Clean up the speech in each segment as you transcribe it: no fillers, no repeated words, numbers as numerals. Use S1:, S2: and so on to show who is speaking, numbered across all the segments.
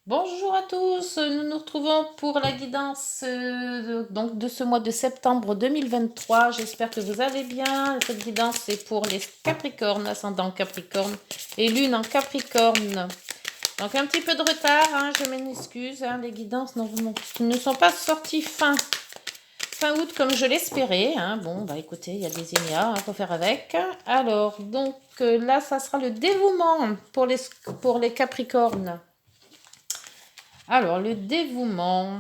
S1: Bonjour à tous, nous nous retrouvons pour la guidance donc de ce mois de septembre 2023. J'espère que vous allez bien. Cette guidance c'est pour les Capricornes, ascendant Capricorne et lune en Capricorne. Donc un petit peu de retard, hein, je m'excuse. Les guidances ne sont pas sorties fin août comme je l'espérais. Bon, bah écoutez, il y a des ignas, faut faire avec. Alors, donc là, ça sera le dévouement pour les Capricornes. Alors, le dévouement,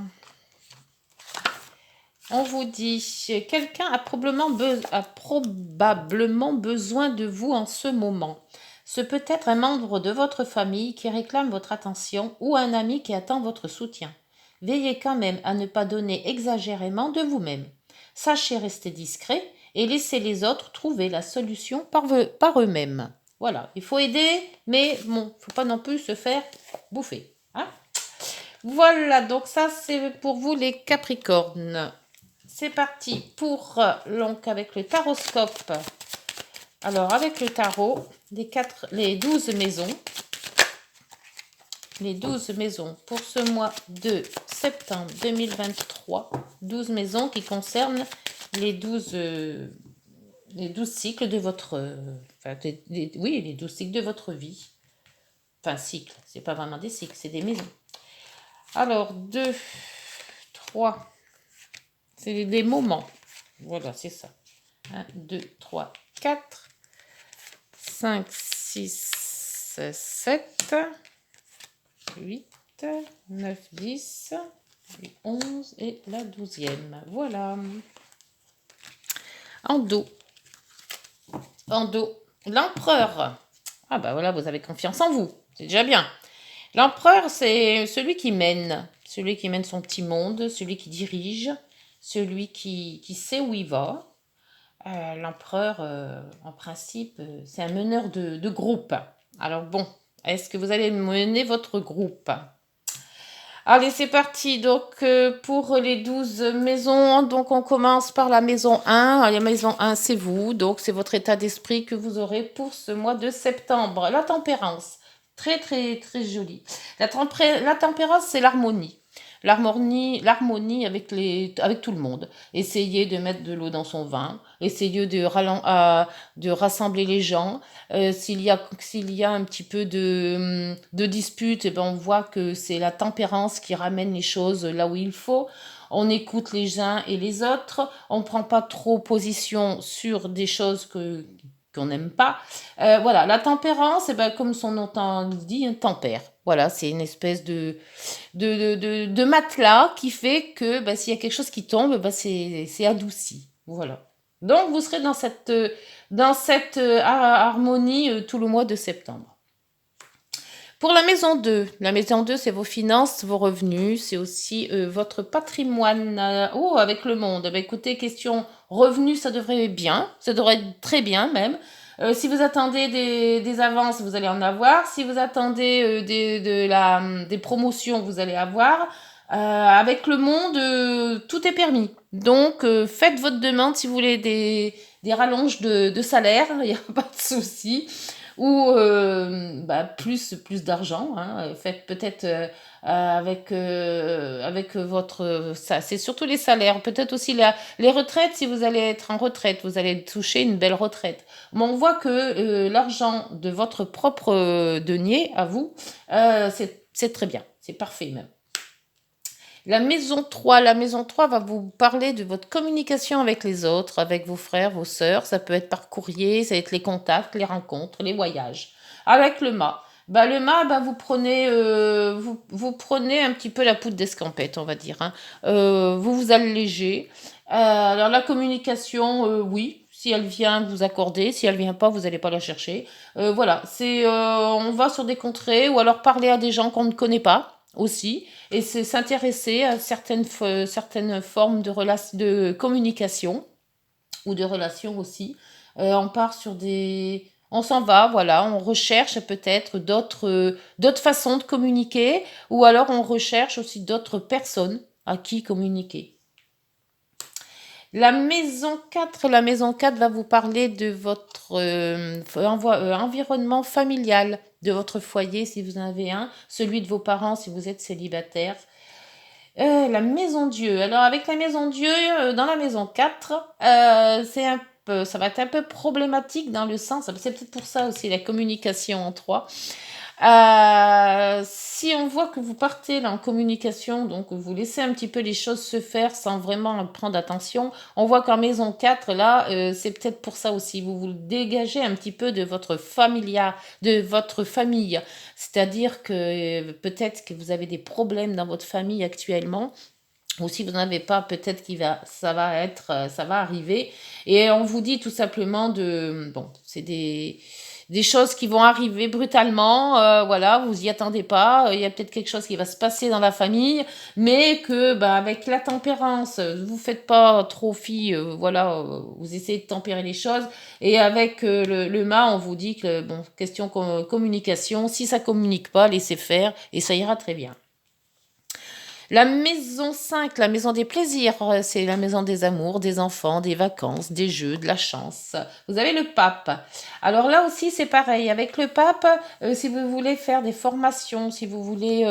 S1: on vous dit, quelqu'un a probablement besoin de vous en ce moment. Ce peut être un membre de votre famille qui réclame votre attention ou un ami qui attend votre soutien. Veillez quand même à ne pas donner exagérément de vous-même. Sachez rester discret et laissez les autres trouver la solution par eux-mêmes. Voilà, il faut aider, mais bon, il ne faut pas non plus se faire bouffer. Voilà, donc ça c'est pour vous les Capricornes. C'est parti pour donc avec le taroscope. Alors avec le tarot, les 12 maisons. Les 12 maisons pour ce mois de septembre 2023. 12 maisons qui concernent les 12 cycles de votre... oui, les 12 cycles de votre vie. Enfin, cycles, c'est pas vraiment des cycles, c'est des maisons. Alors, 2, 3, c'est des moments. Voilà, c'est ça. 1, 2, 3, 4, 5, 6, 7, 8, 9, 10, 11 et la 12e. Voilà. En dos. En dos. L'empereur. Ah bah voilà, vous avez confiance en vous. C'est déjà bien. L'empereur, c'est celui qui mène son petit monde, celui qui dirige, celui qui sait où il va. L'empereur, en principe, c'est un meneur de groupe. Alors bon, est-ce que vous allez mener votre groupe? Allez, c'est parti. Donc, pour les 12 maisons, donc on commence par la maison 1. La maison 1, c'est vous. Donc, c'est votre état d'esprit que vous aurez pour ce mois de septembre. La tempérance. Très, très, très jolie. La tempérance, c'est l'harmonie. L'harmonie avec tout le monde. Essayez de mettre de l'eau dans son vin. Essayez de rassembler les gens. S'il y a un petit peu de dispute, eh ben on voit que c'est la tempérance qui ramène les choses là où il faut. On écoute les uns et les autres. On ne prend pas trop position sur des choses qu'on n'aime pas. Voilà, la tempérance, eh ben, comme son nom le dit, un tempère. Voilà, c'est une espèce de matelas qui fait que ben, s'il y a quelque chose qui tombe, ben, c'est adouci. Voilà. Donc, vous serez dans cette harmonie tout le mois de septembre. Pour la maison 2, c'est vos finances, vos revenus, c'est aussi votre patrimoine. Avec le monde. Bah, écoutez, question revenus, ça devrait être bien, ça devrait être très bien même. Si vous attendez des avances, vous allez en avoir. Si vous attendez des promotions, vous allez avoir. Avec le monde, tout est permis. Donc, faites votre demande si vous voulez des rallonges de salaire, il n'y a pas de souci. Ou plus d'argent. Faites peut-être avec votre... Ça, c'est surtout les salaires. Peut-être aussi les retraites, si vous allez être en retraite, vous allez toucher une belle retraite. Mais on voit que l'argent de votre propre denier, à vous, c'est très bien. C'est parfait même. La maison 3 va vous parler de votre communication avec les autres, avec vos frères, vos sœurs. Ça peut être par courrier, ça va être les contacts, les rencontres, les voyages. Avec le mât. Le mât, vous prenez un petit peu la poudre d'escampette, on va dire. Vous vous allégez. Alors la communication, oui. Si elle vient, vous accordez. Si elle vient pas, vous n'allez pas la chercher. Voilà, on va sur des contrées ou alors parler à des gens qu'on ne connaît pas aussi, et c'est s'intéresser à certaines formes de communication ou de relations aussi. On part sur on s'en va, voilà, on recherche peut-être d'autres façons de communiquer, ou alors on recherche aussi d'autres personnes à qui communiquer. La maison 4 va vous parler de votre environnement familial, de votre foyer si vous en avez un, celui de vos parents si vous êtes célibataire. La maison Dieu. Alors avec la maison Dieu, dans la maison 4, ça va être un peu problématique dans le sens, c'est peut-être pour ça aussi la communication en trois. Si on voit que vous partez là en communication, donc vous laissez un petit peu les choses se faire sans vraiment prendre attention, on voit qu'en maison 4, là, c'est peut-être pour ça aussi. Vous vous dégagez un petit peu de votre de votre famille. C'est-à-dire que peut-être que vous avez des problèmes dans votre famille actuellement. Ou si vous n'en avez pas, peut-être ça va arriver. Et on vous dit tout simplement bon, c'est des choses qui vont arriver brutalement, voilà, vous y attendez pas, il y a peut-être quelque chose qui va se passer dans la famille, mais que, bah, avec la tempérance, vous faites pas trop fi, voilà, vous essayez de tempérer les choses, et avec le mât, on vous dit que, bon, question communication, si ça communique pas, laissez faire, et ça ira très bien. La maison 5, la maison des plaisirs, c'est la maison des amours, des enfants, des vacances, des jeux, de la chance. Vous avez le pape. Alors là aussi, c'est pareil. Avec le pape, si vous voulez faire des formations, si vous voulez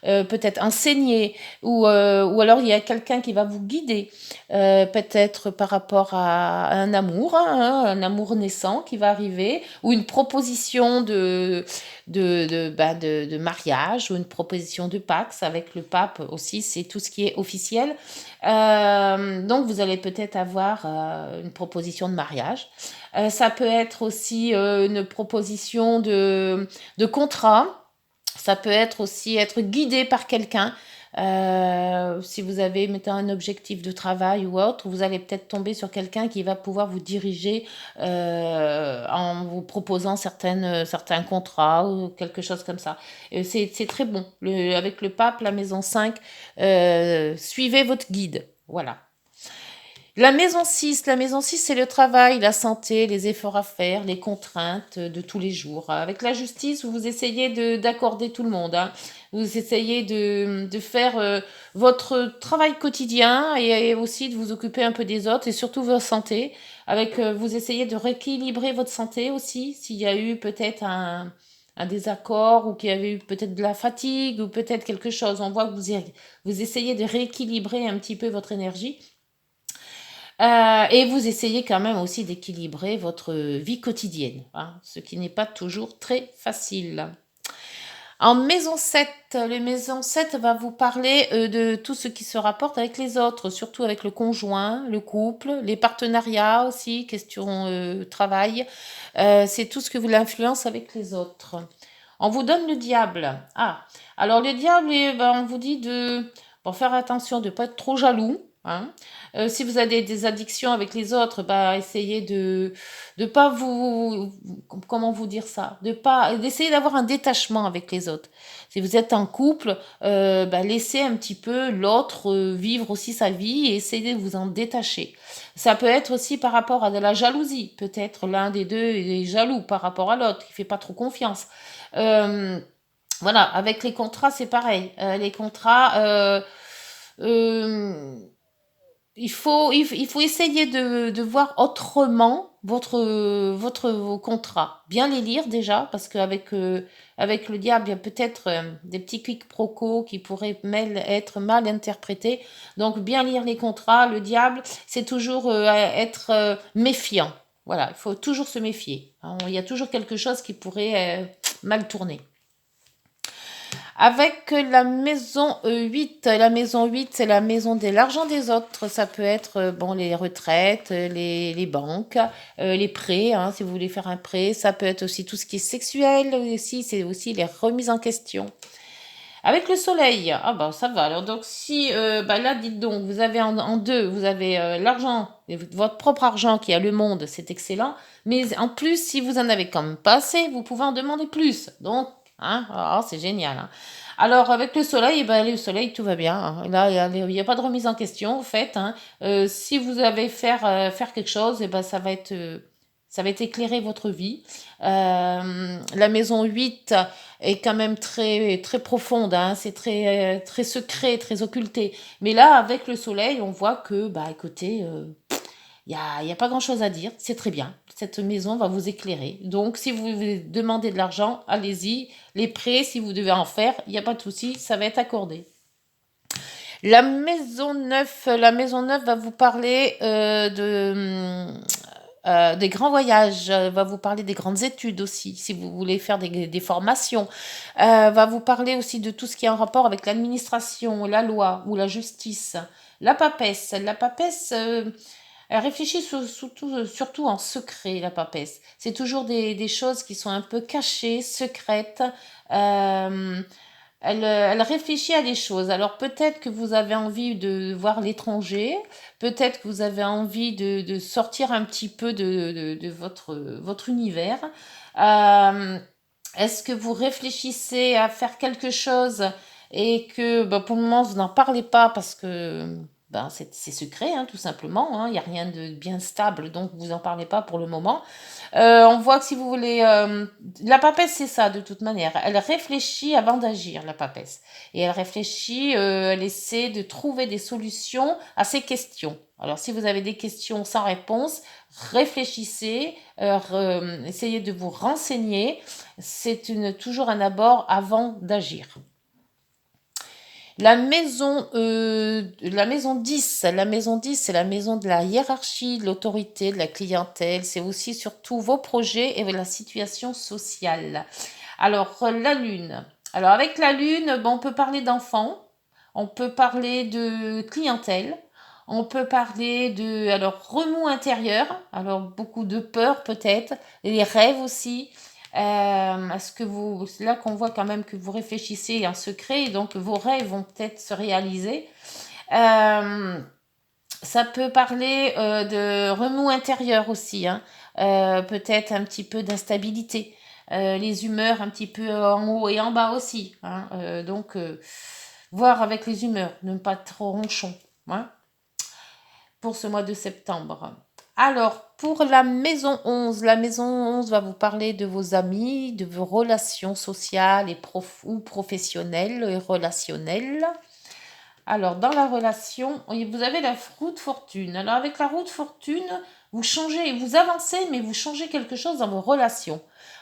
S1: peut-être enseigner, ou alors il y a quelqu'un qui va vous guider, peut-être par rapport à un amour, hein, un amour naissant qui va arriver, ou une proposition de mariage ou une proposition de Pax avec le pape aussi, c'est tout ce qui est officiel. Donc vous allez peut-être avoir une proposition de mariage. Ça peut être aussi une proposition de contrat. Ça peut être aussi être guidé par quelqu'un. Si vous avez, mettons, un objectif de travail ou autre, vous allez peut-être tomber sur quelqu'un qui va pouvoir vous diriger en vous proposant certains contrats ou quelque chose comme ça. C'est très bon. Avec le pape, la maison 5, suivez votre guide. Voilà. La maison 6, c'est le travail, la santé, les efforts à faire, les contraintes de tous les jours. Avec la justice, vous essayez d'accorder tout le monde, hein. Vous essayez de faire votre travail quotidien et aussi de vous occuper un peu des autres et surtout votre santé. Vous essayez de rééquilibrer votre santé aussi, s'il y a eu peut-être un désaccord ou qu'il y avait eu peut-être de la fatigue ou peut-être quelque chose. On voit que vous essayez de rééquilibrer un petit peu votre énergie. Et vous essayez quand même aussi d'équilibrer votre vie quotidienne, hein, ce qui n'est pas toujours très facile. En maison 7, le maison 7 va vous parler de tout ce qui se rapporte avec les autres, surtout avec le conjoint, le couple, les partenariats aussi, question travail. C'est tout ce que vous l'influence avec les autres. On vous donne le diable. Ah, alors le diable, ben, on vous dit bon, faire attention de ne pas être trop jaloux. Hein. Si vous avez des addictions avec les autres, bah, essayez de pas comment vous dire ça, d'essayer d'avoir un détachement avec les autres. Si vous êtes en couple, bah, laissez un petit peu l'autre vivre aussi sa vie et essayez de vous en détacher. Ça peut être aussi par rapport à de la jalousie. Peut-être l'un des deux est jaloux par rapport à l'autre, qui fait pas trop confiance. Voilà, avec les contrats, c'est pareil. Les contrats, euh, il faut essayer de voir autrement vos contrats. Bien les lire déjà, parce qu'avec avec le diable, il y a peut-être des petits quiproquos qui pourraient être mal interprétés. Donc, bien lire les contrats. Le diable, c'est toujours être méfiant. Voilà, il faut toujours se méfier. Hein. Il y a toujours quelque chose qui pourrait mal tourner. Avec la maison 8, c'est la maison de l'argent des autres. Ça peut être bon, les retraites, les banques, les prêts, hein, si vous voulez faire un prêt. Ça peut être aussi tout ce qui est sexuel aussi, c'est aussi les remises en question. Avec le soleil, ah bah ça va. Alors donc si bah là dites donc, vous avez en deux, vous avez l'argent, votre propre argent qui a le monde, c'est excellent. Mais en plus, si vous en avez quand même pas assez, vous pouvez en demander plus. Donc hein, c'est génial. Hein. Alors avec le soleil, le soleil tout va bien. Hein. Là il n'y a pas de remise en question. En fait, hein. Si vous avez faire quelque chose, ça va être éclairer votre vie. La maison 8 est quand même très, très profonde, hein, c'est très, très secret, très occulté. Mais là, avec le soleil, on voit que, bah écoutez, y a pas grand-chose à dire, c'est très bien. Cette maison va vous éclairer. Donc, si vous voulez demander de l'argent, allez-y. Les prêts, si vous devez en faire, il n'y a pas de souci, ça va être accordé. La maison neuve va vous parler des grands voyages, va vous parler des grandes études aussi, si vous voulez faire des formations, va vous parler aussi de tout ce qui est en rapport avec l'administration, la loi ou la justice. La papesse, elle réfléchit surtout en secret, la papesse. C'est toujours des choses qui sont un peu cachées, secrètes. Euh, elle réfléchit à des choses. Alors peut-être que vous avez envie de voir l'étranger, peut-être que vous avez envie de sortir un petit peu de votre univers. Euh, Est-ce que vous réfléchissez à faire quelque chose et que bah, pour le moment vous n'en parlez pas parce que ben, c'est secret, hein, tout simplement. Il n'y a rien de bien stable, donc vous n'en parlez pas pour le moment. On voit que si vous voulez... la papesse, c'est ça, de toute manière. Elle réfléchit avant d'agir, la papesse. Et elle réfléchit, elle essaie de trouver des solutions à ces questions. Alors, si vous avez des questions sans réponse, réfléchissez, essayez de vous renseigner. C'est toujours un abord avant d'agir. La maison 10, c'est la maison de la hiérarchie, de l'autorité, de la clientèle. C'est aussi surtout vos projets et la situation sociale. Alors, la lune. Alors, avec la lune, bon, on peut parler d'enfants, on peut parler de clientèle, on peut parler de, alors, remous intérieur, alors beaucoup de peur peut-être, les rêves aussi. Est-ce que c'est là qu'on voit quand même que vous réfléchissez en secret et donc vos rêves vont peut-être se réaliser. Euh, Ça peut parler de remous intérieur aussi, hein. Peut-être un petit peu d'instabilité. Les humeurs un petit peu en haut et en bas aussi, hein. Donc, voir avec les humeurs, ne pas trop ronchon, hein, pour ce mois de septembre. Alors, pour la maison 11 va vous parler de vos amis, de vos relations sociales ou professionnelles et relationnelles. Alors, dans la relation, vous avez la roue de fortune. Alors, avec la roue de fortune, vous changez, vous avancez, mais vous changez quelque chose dans vos relations.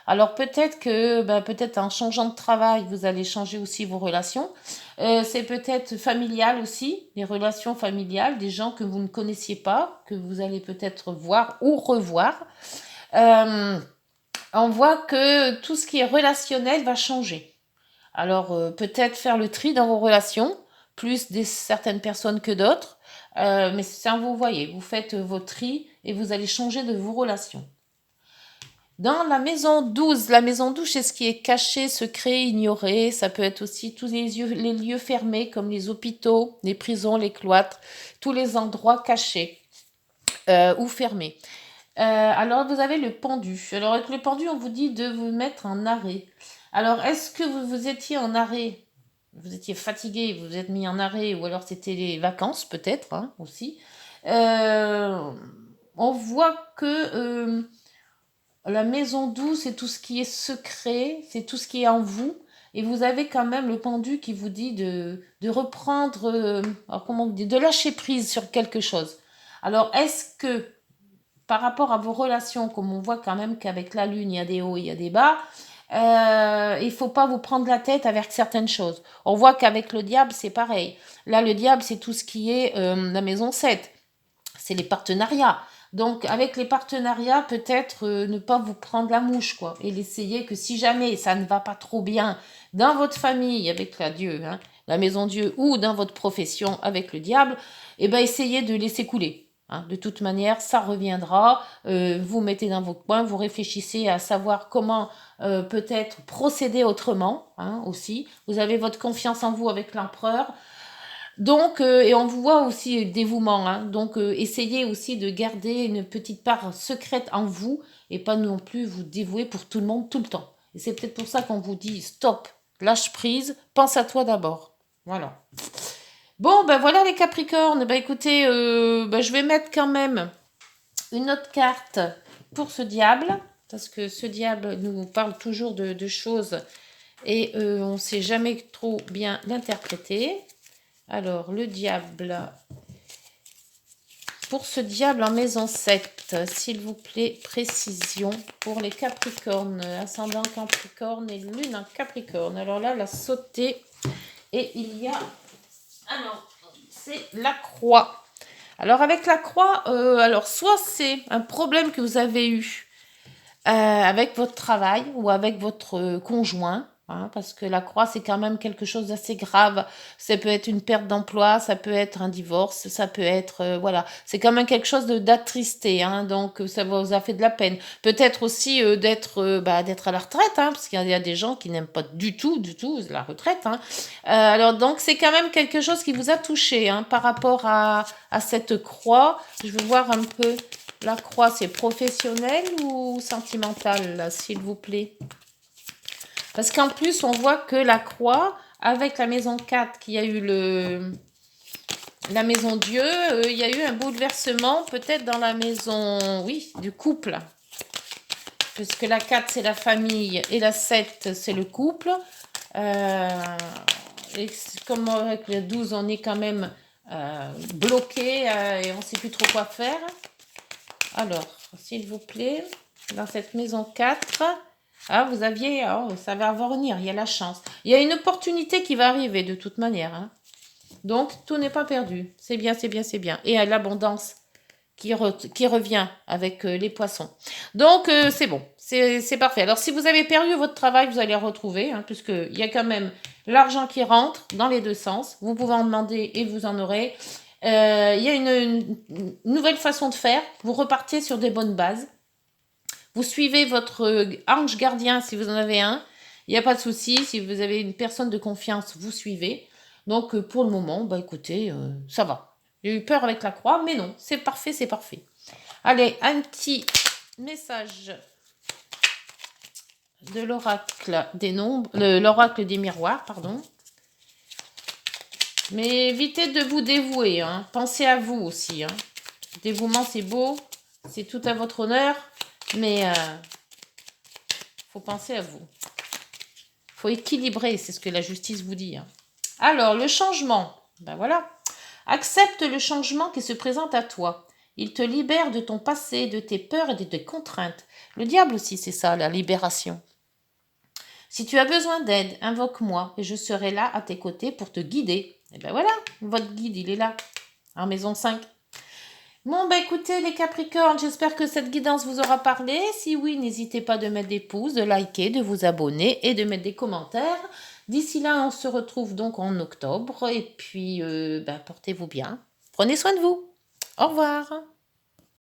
S1: Alors, peut-être que, peut-être en changeant de travail, vous allez changer aussi vos relations. C'est peut-être familial aussi, les relations familiales, des gens que vous ne connaissiez pas, que vous allez peut-être voir ou revoir. Euh, on voit que tout ce qui est relationnel va changer. Alors, peut-être faire le tri dans vos relations, plus certaines personnes que d'autres, mais c'est un vous voyez, vous faites vos tri et vous allez changer de vos relations. Dans la maison 12, c'est ce qui est caché, secret, ignoré. Ça peut être aussi tous les lieux fermés, comme les hôpitaux, les prisons, les cloîtres, tous les endroits cachés ou fermés. Alors, vous avez le pendu. Alors, avec le pendu, on vous dit de vous mettre en arrêt. Alors, est-ce que vous étiez en arrêt? Vous étiez fatigué, vous vous êtes mis en arrêt, ou alors c'était les vacances, peut-être, hein, aussi. Euh, on voit que la maison douce, c'est tout ce qui est secret, c'est tout ce qui est en vous. Et vous avez quand même le pendu qui vous dit de reprendre, alors comment on dit, de lâcher prise sur quelque chose. Alors, est-ce que par rapport à vos relations, comme on voit quand même qu'avec la lune, il y a des hauts, il y a des bas, il faut pas vous prendre la tête avec certaines choses. On voit qu'avec le diable, c'est pareil. Là, le diable, c'est tout ce qui est la maison 7. C'est les partenariats. Donc, avec les partenariats, peut-être ne pas vous prendre la mouche, quoi. Et l'essayer que si jamais ça ne va pas trop bien dans votre famille avec la Dieu, hein, la maison Dieu, ou dans votre profession avec le diable, eh ben, essayez de laisser couler. Hein. De toute manière, ça reviendra. Vous mettez dans vos coins, vous réfléchissez à savoir comment peut-être procéder autrement, hein, aussi. Vous avez votre confiance en vous avec l'empereur. Donc, et on vous voit aussi dévouement, hein. Donc, essayez aussi de garder une petite part secrète en vous et pas non plus vous dévouer pour tout le monde tout le temps. Et c'est peut-être pour ça qu'on vous dit stop, lâche prise, pense à toi d'abord. Voilà. Bon, ben voilà les Capricornes. Ben écoutez, je vais mettre quand même une autre carte pour ce diable, parce que ce diable nous parle toujours de choses et on ne sait jamais trop bien l'interpréter. Alors, le diable, pour ce diable en maison 7, s'il vous plaît, précision pour les Capricornes, ascendant Capricorne et lune en Capricorne. Alors là, la sautée, et il y a... Ah non, c'est la croix. Alors avec la croix, alors soit c'est un problème que vous avez eu avec votre travail ou avec votre conjoint, hein, parce que la croix, c'est quand même quelque chose d'assez grave. Ça peut être une perte d'emploi, ça peut être un divorce, ça peut être... voilà, c'est quand même quelque chose d'attristé, hein, donc ça vous a fait de la peine. Peut-être aussi d'être à la retraite, hein, parce qu'il y a des gens qui n'aiment pas du tout la retraite. Hein. Alors donc, c'est quand même quelque chose qui vous a touché hein, par rapport à cette croix. Je veux voir un peu... La croix, c'est professionnel ou sentimental, s'il vous plaît? Parce qu'en plus, on voit que la croix, avec la maison 4, qui a eu la maison Dieu, il y a eu un bouleversement, peut-être dans la maison, oui, du couple. Puisque la 4, c'est la famille, et la 7, c'est le couple. Et comme avec le 12, on est quand même bloqué et on ne sait plus trop quoi faire. Alors, s'il vous plaît, dans cette maison 4, ah, vous aviez, oh, ça va revenir, il y a la chance. Il y a une opportunité qui va arriver de toute manière. Hein. Donc, tout n'est pas perdu. C'est bien, c'est bien, c'est bien. Et à l'abondance qui revient avec les poissons. Donc, c'est bon, c'est parfait. Alors, si vous avez perdu votre travail, vous allez le retrouver, hein, puisqu'il y a quand même l'argent qui rentre dans les deux sens. Vous pouvez en demander et vous en aurez. Il y a une nouvelle façon de faire. Vous repartez sur des bonnes bases. Vous suivez votre ange gardien si vous en avez un. Il n'y a pas de souci. Si vous avez une personne de confiance, vous suivez. Donc, pour le moment, bah, écoutez, ça va. J'ai eu peur avec la croix, mais non, c'est parfait, c'est parfait. Allez, un petit message de l'oracle des nombres, l'oracle des miroirs, pardon. Mais évitez de vous dévouer, hein. Pensez à vous aussi. Hein. Dévouement, c'est beau, c'est tout à votre honneur, mais faut penser à vous. Faut équilibrer, c'est ce que la justice vous dit. Hein. Alors, le changement, ben voilà. Accepte le changement qui se présente à toi. Il te libère de ton passé, de tes peurs et de tes contraintes. Le diable aussi, c'est ça, la libération. Si tu as besoin d'aide, invoque-moi et je serai là à tes côtés pour te guider. Et ben voilà, votre guide, il est là, en maison 5. Bon, ben écoutez les Capricornes, j'espère que cette guidance vous aura parlé. Si oui, n'hésitez pas de mettre des pouces, de liker, de vous abonner et de mettre des commentaires. D'ici là, on se retrouve donc en octobre et puis portez-vous bien. Prenez soin de vous. Au revoir.